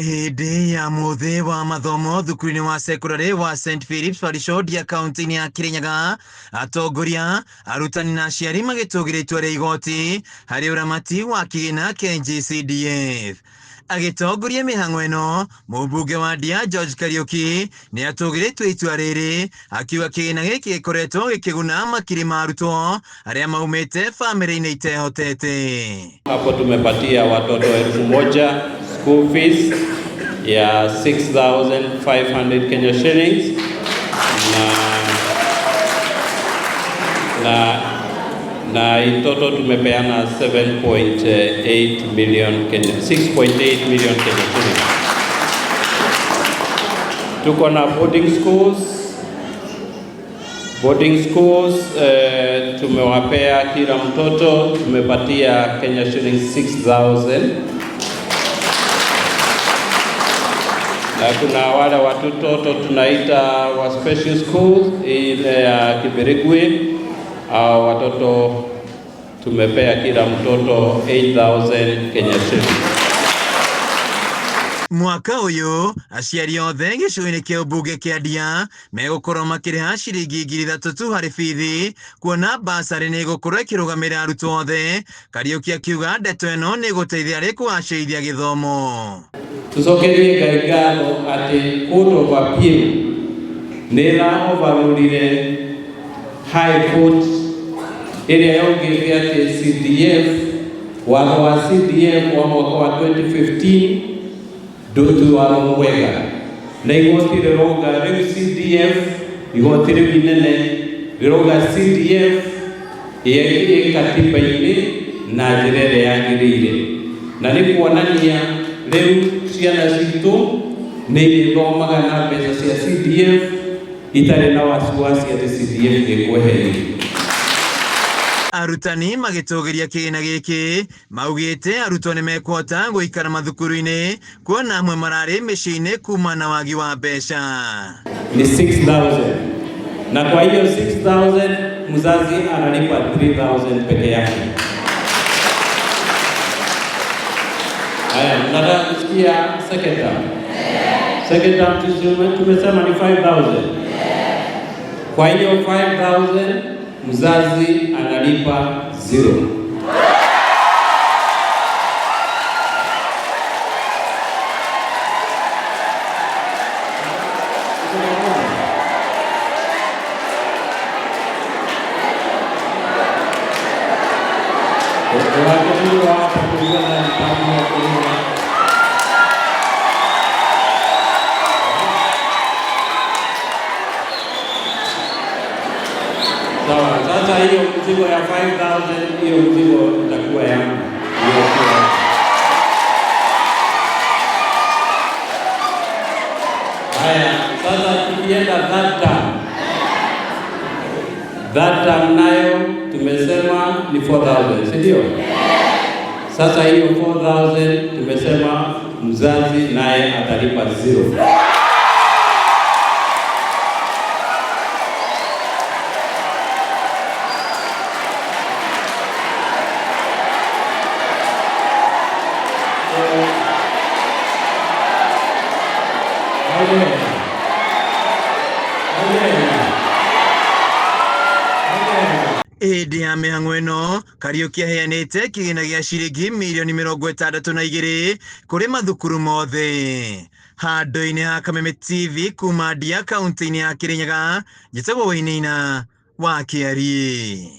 Hĩndĩ ya mũthĩ wa mathomo thukuru-inĩ wa secondary wa St Philip's Parishodia kaunti-inĩ ya Kirinyaga, atongoria, arutani na aciari magĩtũgĩria itua rĩa igoti harĩ ũramati wa kĩgĩna kĩa NG-CDF. Agĩtongoria mĩhang'o ĩno, mũmbunge wa Ndia George Kariuki nĩ atũgĩrĩtue itua rĩrĩ, akiuga kĩgĩna gĩkĩ gĩkoretwo gĩkĩguna makiri ma arutwo arĩa maumĩte bamĩrĩ-inĩ itehotete. Hapo tumepatia watoto 1000 school fees ya 6,500 Kenya shillings na itoto tumepeana 6.8 million Kenya shillings. Tuko na boarding schools tumewapea kila mtoto tumepatia Kenya shillings 6,000. Na kuna wale watoto tunaita wa special schools ile ya Kibirigwi, au watoto tumepea kila mtoto 8,000 Kenya shillings. Mwaka ũyũ aciari othe gĩcigo-inĩ kĩa ũmbunge kĩa Ndia megũkorwo makĩrĩha ciringi 3,000 tu harĩ bithi, kuona basarĩ nĩ ĩgũkorwo ĩkĩrũgamĩrĩra arutwo othe. Kariuki akiuga ndeto ĩno nĩ ĩgũteithia harĩ kũgacĩrithia gĩthomo. Tucokerie Ngai ngatho atĩ Court of Appeal nĩ ĩraovarũrire High Court ĩrĩa yaugĩte atĩ CDF, watho wa CDF wa mwaka wa 2015 ndutu wa mwega na igoti rĩrauga rĩu CDF, igoti rĩu inene rĩrauga CDF ĩĩ katiba-inĩ na njĩra ĩrĩa yagĩrĩire, na nĩ kuonania rĩu ciana citũ nĩ ithomaga na mbeca cia CDF itarĩ na wasiwasi atĩ CDF ĩkweherio. Arutani magĩtũgĩria kĩgĩna gĩkĩ maugĩte arutwo nĩ mekũhota gũikara mathukuru-inĩ, kuona amwe mararĩ mĩciĩ-inĩ kuma na wagi wa mbeca. Ni 6,000 na kwa hiyo 6,000 mzazi analipa 3,000 peke yake. Haya, mnataka kusikia second term? Second term tumesema ni 5,000. Kwa hiyo 5,000 mzazi analipa 0. Sasa hiyo mzigo ya 5,000 hiyo mzigo itakuwa yangu. Haya, sasa tukienda that term nayo tumesema ni 4,000, si ndio? Sasa hiyo 4,000 tumesema mzazi naye atalipa 0. Hĩndĩ ya mĩhang'o ĩno, Kariuki aheanĩte kĩgĩna gĩa ciringi mirioni 62 kũrĩ mathukuru mothe. Handũ-inĩ ha Kameme TV kuma Ndia kaunti-inĩ ya Kirinyaga, njĩtagwo Wainaina wa Kĩarie.